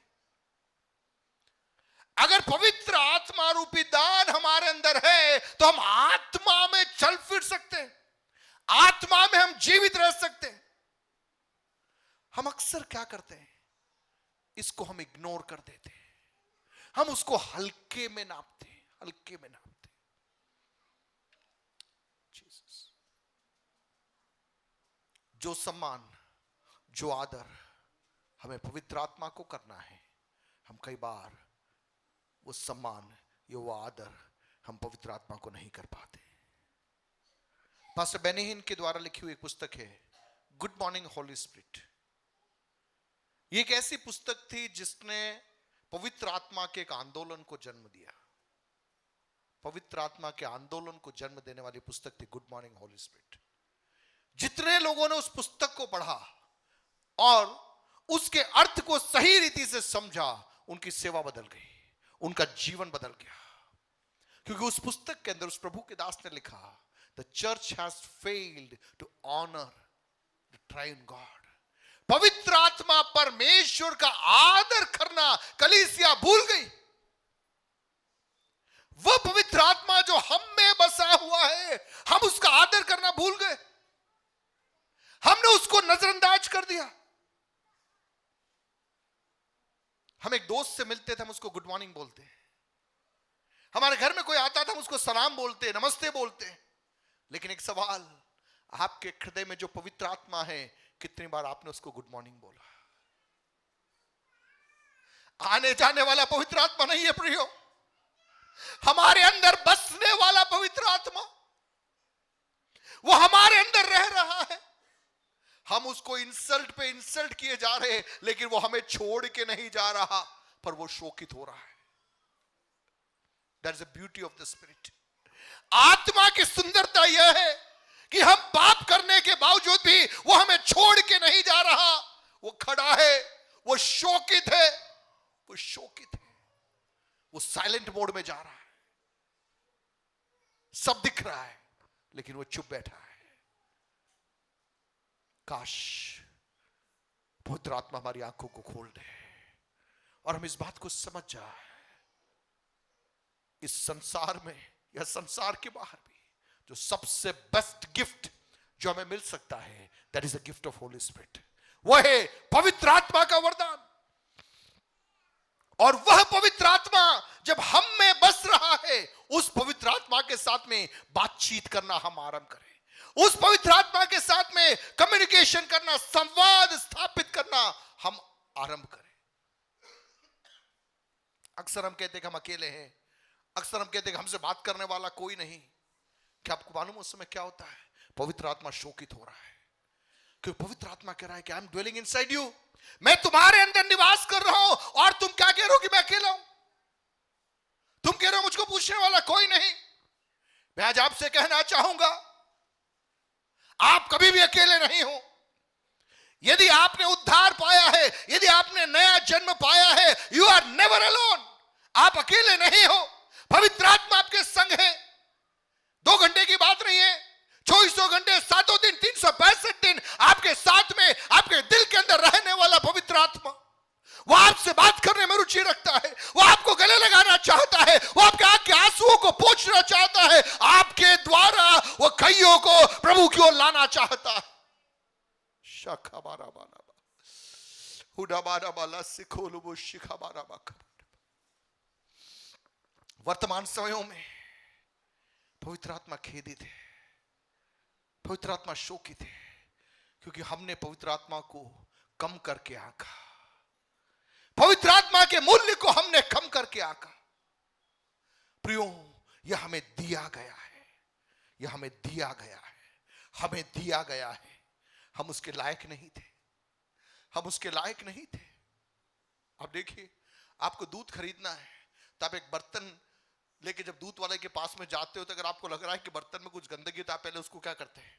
अगर पवित्र आत्मा रूपी दान हमारे अंदर है तो हम आत्मा में चल फिर सकते हैं, आत्मा में हम जीवित रह सकते हैं। हम अक्सर क्या करते हैं? इसको हम इग्नोर कर देते हैं, हम उसको हल्के में नापते हैं, हल्के में नापते हैं। जो सम्मान, जो आदर हमें पवित्र आत्मा को करना है, हम कई बार वो सम्मान या वो आदर हम पवित्र आत्मा को नहीं कर पाते। पास्टर बेनी हिन के द्वारा लिखी हुई एक पुस्तक है गुड मॉर्निंग होली स्पिरिट। ये एक ऐसी पुस्तक थी जिसने पवित्र आत्मा के एक आंदोलन को जन्म दिया। पवित्र आत्मा के आंदोलन को जन्म देने वाली पुस्तक थी गुड मॉर्निंग होली स्पिरिट। जितने लोगों ने उस पुस्तक को पढ़ा और उसके अर्थ को सही रीति से समझा, उनकी सेवा बदल गई, उनका जीवन बदल गया। क्योंकि उस पुस्तक के अंदर उस प्रभु के दास ने लिखा, the church has failed to honour the triune God. पवित्र आत्मा परमेश्वर का आदर करना कलीसिया भूल गई। वह पवित्र आत्मा जो हम में बसा हुआ है, हम उसका आदर करना भूल गए। हमने उसको नजरअंदाज कर दिया। हम एक दोस्त से मिलते थे, हम उसको गुड मॉर्निंग बोलते हैं। हमारे घर में कोई आता था, हम उसको सलाम बोलते, नमस्ते बोलते। लेकिन एक सवाल, आपके हृदय में जो पवित्र आत्मा है, कितनी बार आपने उसको गुड मॉर्निंग बोला? आने जाने वाला पवित्र आत्मा नहीं है प्रियो, हमारे अंदर बसने वाला पवित्र आत्मा, वो हमारे अंदर रह रहा है। हम उसको इंसल्ट पे इंसल्ट किए जा रहे हैं, लेकिन वो हमें छोड़ के नहीं जा रहा, पर वो शोकित हो रहा है। That is the beauty of the spirit. आत्मा की सुंदरता यह है कि हम पाप करने के बावजूद भी वो हमें छोड़ के नहीं जा रहा। वो खड़ा है, वो शोकित है, वो शोकित है, वो साइलेंट मोड में जा रहा है। सब दिख रहा है, लेकिन वो चुप बैठा है। काश पवित्र आत्मा हमारी आंखों को खोल दे और हम इस बात को समझ जाए, इस संसार में या संसार के बाहर भी जो सबसे बेस्ट गिफ्ट जो हमें मिल सकता है, that is a gift of Holi spirit. वह है पवित्र आत्मा का वरदान। और वह पवित्र आत्मा जब हम में बस रहा है, उस पवित्र आत्मा के साथ में बातचीत करना हम आरंभ करें, उस पवित्र आत्मा के साथ में कम्युनिकेशन करना, संवाद स्थापित करना हम आरंभ करें। अक्सर हम कहते हैं कि हम अकेले हैं, अक्सर हम कहते हैं कि हमसे बात करने वाला कोई नहीं। क्या आपको मालूम उस समय क्या होता है? पवित्र आत्मा शोकित हो रहा है, क्योंकि पवित्र आत्मा कह रहा है कि I am dwelling inside you, मैं तुम्हारे अंदर निवास कर रहा हूं, और तुम क्या कह रहे हो कि मैं अकेला हूं। तुम कह रहे हो मुझको पूछने वाला कोई नहीं। मैं आज आपसे कहना चाहूंगा, आप कभी भी अकेले नहीं हो। यदि आपने उद्धार पाया है, यदि आपने नया जन्म पाया है, यू आर नेवर अलोन। आप अकेले नहीं हो, पवित्र आत्मा आपके संग है। 2 घंटे की बात नहीं है, 24 घंटे 7 दिन 365 दिन आपके साथ में, आपके दिल के अंदर रहने वाला पवित्र आत्मा, वो आपसे बात करने में रुचि रखता है, वो आपको गले लगाना चाहता है, वो आपके आंख के आंसुओं को पोंछना चाहता है, आपके द्वारा वो कईयों को प्रभु की ओर लाना चाहता है। शाखा बारा बारा हुडा बारा बाला सिखोलु वो शिखा बारा बाका। वर्तमान समयों में पवित्र आत्मा खेदित है, पवित्र आत्मा शोकित है, क्योंकि हमने पवित्र आत्मा को कम करके आंका, पवित्र आत्मा के मूल्य को हमने कम करके आंका। प्रियो, यह हमें दिया गया है, यह हमें दिया गया है, हमें दिया गया है। हम उसके लायक नहीं थे, हम उसके लायक नहीं थे। अब देखिए, आपको दूध खरीदना है तो आप एक बर्तन लेके जब दूध वाले के पास में जाते हो, तो अगर आपको लग रहा है कि बर्तन में कुछ गंदगी, तो आप पहले उसको क्या करते हैं?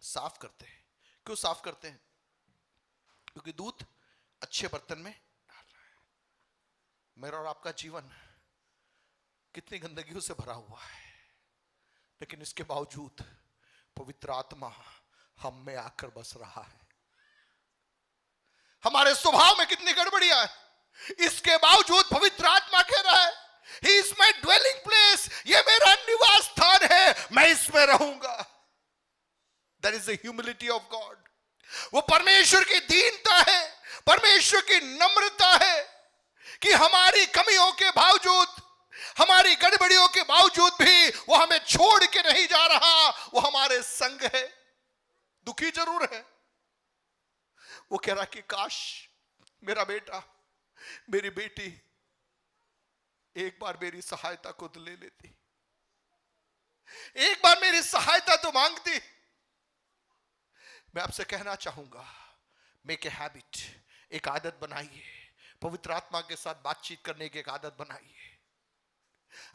साफ करते हैं। क्यों साफ करते हैं? क्योंकि दूध अच्छे बर्तन में डाल रहा है। मेरा और आपका जीवन कितनी गंदगियों से भरा हुआ है, लेकिन इसके बावजूद पवित्र आत्मा हम में आकर बस रहा है। हमारे स्वभाव में कितनी गड़बड़ियां है, इसके बावजूद पवित्र आत्मा कह रहा है, He is my dwelling place, ये मेरा निवास स्थान है, मैं इसमें रहूंगा। That is the humility of God. वो परमेश्वर की दीनता है, परमेश्वर की नम्रता है कि हमारी कमियों के बावजूद, हमारी गड़बड़ियों के बावजूद भी वो हमें छोड़ के नहीं जा रहा, वो हमारे संग है। दुखी जरूर है। वो कह रहा कि काश मेरा बेटा, मेरी बेटी एक बार मेरी सहायता को तो ले लेती, एक बार मेरी सहायता तो मांगती। मैं आपसे कहना चाहूंगा, मेक ए हैबिट, एक आदत बनाइए, पवित्र आत्मा के साथ बातचीत करने की एक आदत बनाइए।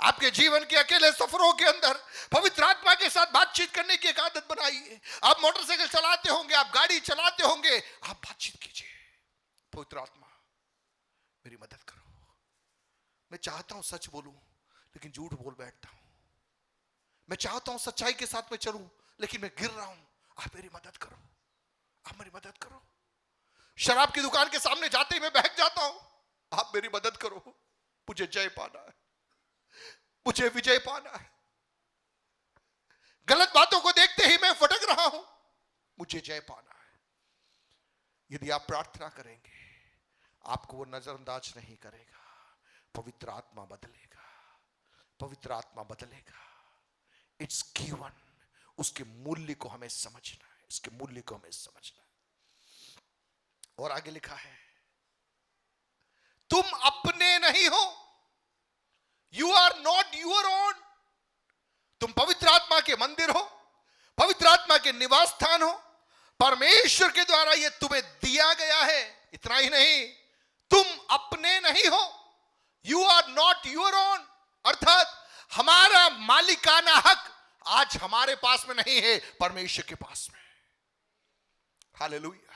आपके जीवन के अकेले सफरों के अंदर पवित्र आत्मा के साथ बातचीत करने की एक आदत बनाइए। आप मोटरसाइकिल चलाते होंगे, आप गाड़ी चलाते होंगे, आप बातचीत कीजिए, पवित्र आत्मा मेरी मदद करो। मैं चाहता हूं सच बोलूं लेकिन झूठ बोल बैठता हूं। मैं चाहता हूं सच्चाई के साथ में चलूं लेकिन मैं गिर रहा हूं। आप मेरी मदद करो, आप मेरी मदद करो। शराब की दुकान के सामने जाते ही मैं बहक जाता हूं। आप मेरी मदद करो, मुझे जय पाना है, मुझे विजय पाना है। गलत बातों को देखते ही मैं फटक रहा हूं, मुझे जय पाना है। यदि आप प्रार्थना करेंगे, आपको वो नजरअंदाज नहीं करेगा। पवित्र आत्मा बदलेगा, पवित्र आत्मा बदलेगा। It's given. उसके मूल्य को हमें समझना है, इसके मूल्य को हमें समझना है। और आगे लिखा है, तुम अपने नहीं हो, you are not your own. तुम पवित्र आत्मा के मंदिर हो, पवित्र आत्मा के निवास स्थान हो। परमेश्वर के द्वारा यह तुम्हें दिया गया है। इतना ही नहीं, तुम अपने नहीं हो, you are not your own. अर्थात हमारा मालिकाना हक आज हमारे पास में नहीं है, परमेश्वर के पास में। Hallelujah,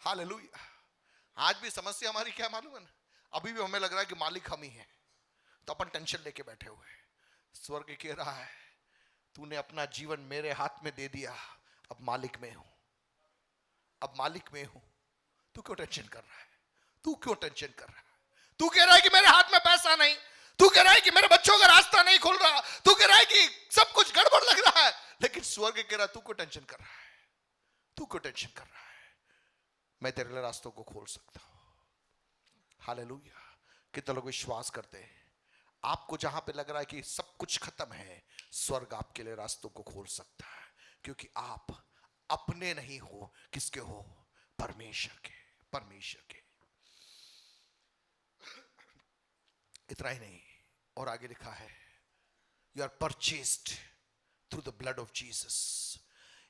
hallelujah. आज भी समस्या हमारी क्या मालूम है ना? अभी भी हमें लग रहा है कि मालिक हम ही हैं, तो अपन टेंशन लेके बैठे हुए हैं। स्वर्ग कह रहा है, तूने अपना जीवन मेरे हाथ में दे दिया, अब मालिक में हूं, अब मालिक में हूं। तू क्यों टेंशन कर रहा है? तू क्यों टेंशन कर रहा है? तू कह रहा है कि मेरे हाथ में पैसा नहीं, तू कह रहा है कि मेरे बच्चों का रास्ता नहीं खुल रहा, तू कह रहा है कि सब कुछ गड़बड़ लग रहा है, लेकिन स्वर्ग कह रहा है, तू क्यों टेंशन कर रहा है? तू क्यों टेंशन कर रहा है? मैं तेरे लिए रास्तों को खोल सकता हूं। हालेलुया। कितने लोग विश्वास करते हैं? आपको जहां पे लग रहा है कि सब कुछ खत्म है, स्वर्ग आपके लिए रास्तों को खोल सकता है, क्योंकि आप अपने नहीं हो। किसके हो? परमेश्वर के, परमेश्वर के। इतना ही नहीं, और आगे लिखा है, you are purchased through the blood of Jesus.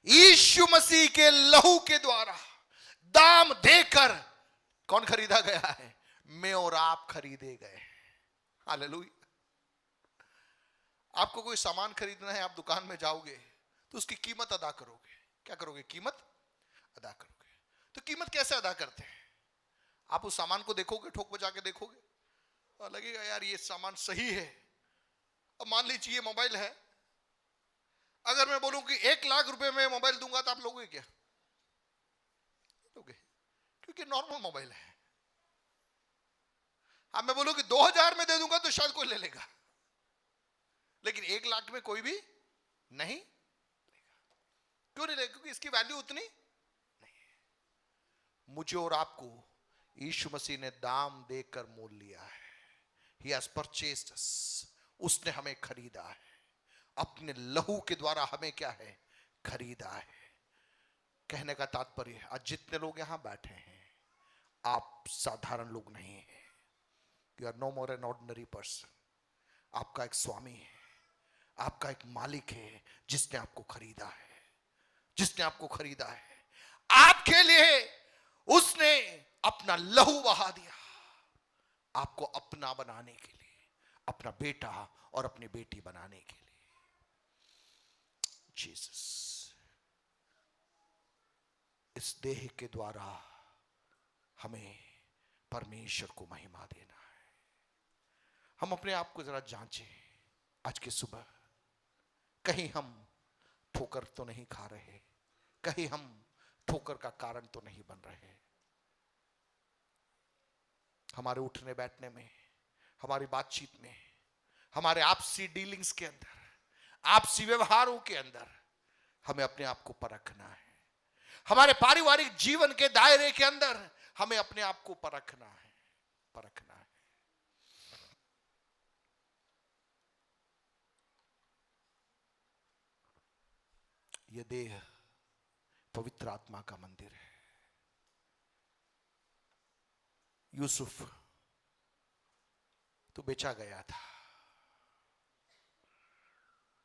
यीशु मसीह के लहू के द्वारा दाम देकर कौन खरीदा गया है? मैं और आप खरीदे गए। हालेलुया। आपको कोई सामान खरीदना है, आप दुकान में जाओगे तो उसकी कीमत अदा करोगे। क्या करोगे? कीमत अदा करोगे। तो कीमत कैसे अदा करते हैं? आप उस सामान को देखोगे, ठोक बजा के देखोगे और लगेगा यार ये सामान सही है। अब मान लीजिए ये मोबाइल है, अगर मैं बोलूं कि 1,00,000 रुपए में मोबाइल दूंगा तो आप लोगे क्या? लोगे, क्योंकि नॉर्मल मोबाइल है। अब मैं बोलूं कि 2,000 में दे दूंगा तो शायद कोई ले लेगा, लेकिन 1,00,000 में कोई भी नहीं लेगा। क्यों नहीं लेगा? क्योंकि इसकी वैल्यू उतनी नहीं है। मुझे और आपको यीशु मसीह ने दाम देकर मोल लिया है। He has purchased us. उसने हमें खरीदा है, अपने लहू के द्वारा हमें क्या है? खरीदा है। कहने का तात्पर्य, आज जितने लोग यहां बैठे हैं, आप साधारण लोग नहीं हैं। You are no more an ordinary person. आपका एक स्वामी है, आपका एक मालिक है, जिसने आपको खरीदा है, जिसने आपको खरीदा है। आपके लिए उसने अपना लहू बहा दिया, आपको अपना बनाने के लिए, अपना बेटा और अपनी बेटी बनाने के लिए। जीसस, इस देह के द्वारा हमें परमेश्वर को महिमा देना है। हम अपने आप को जरा जांचें। आज की सुबह कहीं हम ठोकर तो नहीं खा रहे, कहीं हम ठोकर का कारण तो नहीं बन रहे। हमारे उठने बैठने में, हमारी बातचीत में, हमारे आपसी डीलिंग्स के अंदर, आपसी व्यवहारों के अंदर हमें अपने आप को परखना है। हमारे पारिवारिक जीवन के दायरे के अंदर हमें अपने आप को परखना है, परखना है। यह देह पवित्र आत्मा का मंदिर है। यूसुफ, तू बेचा गया था,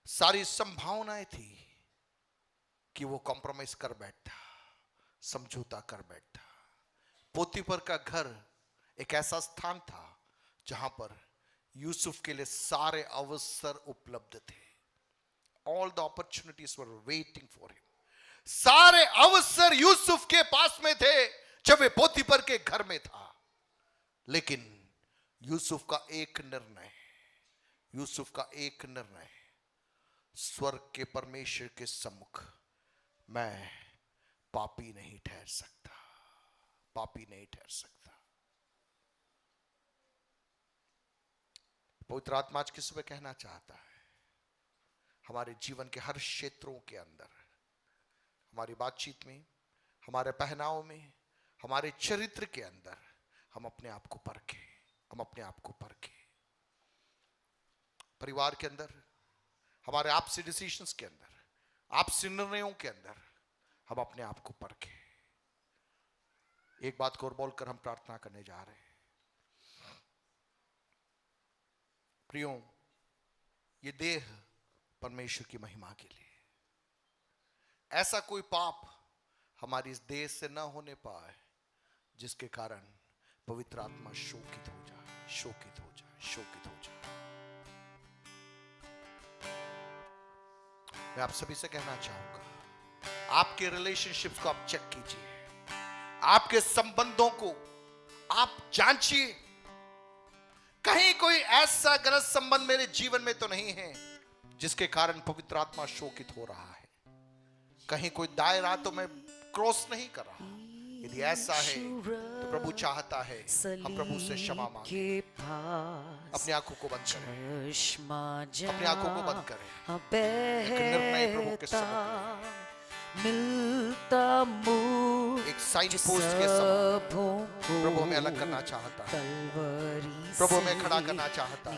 सारी संभावनाएं थी कि वो कॉम्प्रोमाइज कर बैठता, समझौता कर बैठता। पोतीफर का घर एक ऐसा स्थान था जहां पर यूसुफ के लिए सारे अवसर उपलब्ध थे। All the opportunities were waiting for him. सारे अवसर यूसुफ के पास में थे जब वे पोतीफर के घर में था। लेकिन यूसुफ का एक निर्णय, यूसुफ का एक निर्णय, स्वर्ग के परमेश्वर के सम्मुख मैं पापी नहीं ठहर सकता, पापी नहीं ठहर सकता। पवित्र आत्मा आज किस सुबह कहना चाहता है, हमारे जीवन के हर क्षेत्रों के अंदर, हमारी बातचीत में, हमारे पहनाव में, हमारे चरित्र के अंदर हम अपने आप को परखें, हम अपने आप को परखें। परिवार के अंदर, हमारे आपसी डिसीजंस के अंदर, आपसी निर्णयों के अंदर हम अपने आप को परखें। एक बात को और बोलकर हम प्रार्थना करने जा रहे हैं। प्रियो, ये देह परमेश्वर की महिमा के लिए, ऐसा कोई पाप हमारी इस देह से न होने पाए जिसके कारण पवित्र आत्मा शोकित हो जाए, शोकित हो जाए, शोकित हो जाए। मैं आप सभी से कहना चाहूंगा, आपके रिलेशनशिप्स को आप चेक कीजिए, आपके संबंधों को आप जांचिए। कहीं कोई ऐसा गलत संबंध मेरे जीवन में तो नहीं है जिसके कारण पवित्र आत्मा शोकित हो रहा है। कहीं कोई दायरा तो मैं क्रॉस नहीं कर रहा। यदि ऐसा है तो प्रभु चाहता है हम प्रभु से क्षमा मांगे। अपनी आंखों को बंद करें, अपनी आंखों को बंद करें। एक निर्णय प्रभु के सम्मुख मिलता एक साइन पोस्ट के समान प्रभु हमें अलग करना चाहता है, प्रभु हमें खड़ा करना चाहता है।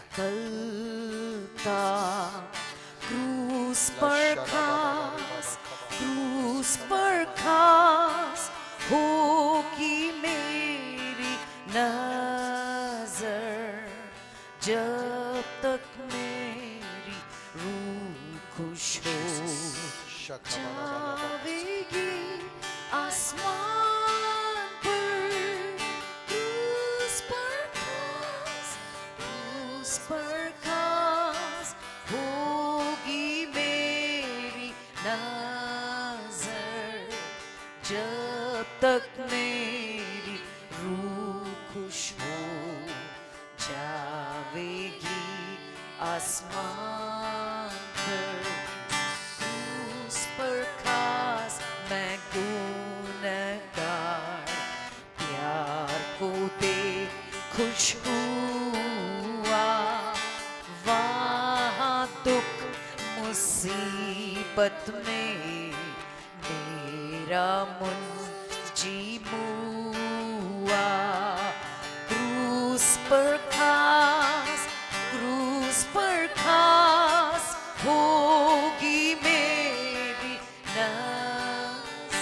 क्रूस पर खास, क्रूस पर खास होगी मेरी नजर, जब तक मेरी रूह खुश हो जावेगी आसमान पर। क्रूस पर खास, क्रूस पर खास होगी मेरी नजर, जब तक मेरी रूह खुश हो जावेगी आसमान पर। पर खास मैं गुनहगार प्यार को दे खुश हुआ, वहाँ दुख मुसीबत में मेरा मुंजी मुआ। क्रूस पर खास, क्रूस पर खास होगी मेरी नजर,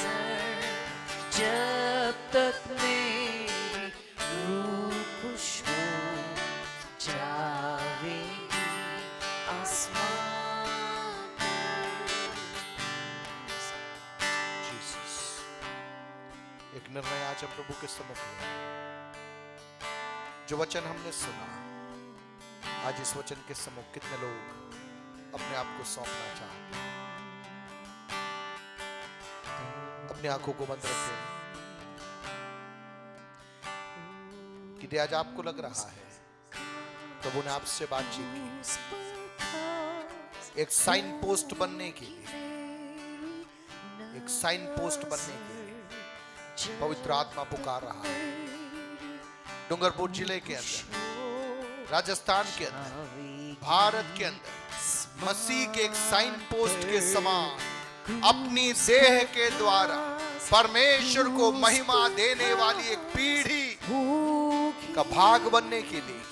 जब तक मेरी रूह खुश हो जावेगी आसमान पर। एक निर्णय आज हम प्रभु के सम्मुख लें। जो वचन हमने सुना, आज इस वचन के सम्मुख कितने लोग अपने आप को सौंपना चाहते हैं? अपनी आंखों को बंद रखें। कि आज आपको लग रहा है प्रभु ने आपसे बातचीत की, एक साइन पोस्ट बनने के लिए, एक साइन पोस्ट बनने के लिए पवित्र आत्मा पुकार रहा है। डूंगरपुर जिले के अंदर, राजस्थान के अंदर, भारत के अंदर मसीह के एक साइन पोस्ट के समान अपनी देह के द्वारा परमेश्वर को महिमा देने वाली एक पीढ़ी का भाग बनने के लिए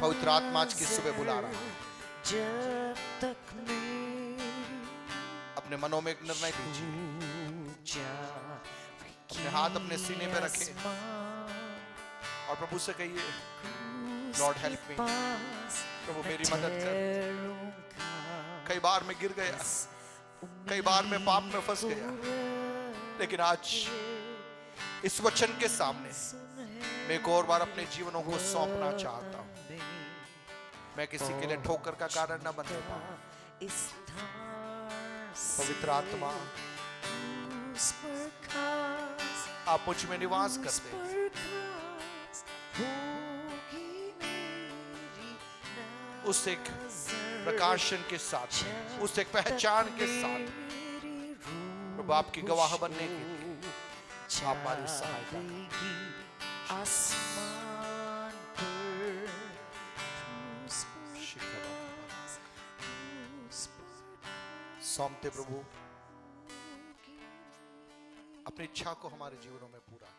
पवित्र आत्मा आज की सुबह बुला रहा है। अपने मनों में एक निर्णय लीजिए, अपने हाथ अपने सीने पे रखें और प्रभु से कहिए, लॉर्ड हेल्प मी, प्रभु मेरी मदद कर। कई बार मैं गिर गया, कई बार मैं पाप में फंस गया, लेकिन आज इस वचन के सामने मैं एक और बार अपने जीवनों को सौंपना चाहता हूं। मैं किसी के लिए ठोकर का कारण न बनने पाऊं। पवित्र आत्मा, आप मुझ में निवास करते हैं। उस एक प्रकाशन के साथ, उस एक पहचान के साथ प्रभु आपकी गवाह बनने के लिए आप हमारी सहायता आसमान पर सौंपते। प्रभु अपनी इच्छा को हमारे जीवनों में पूरा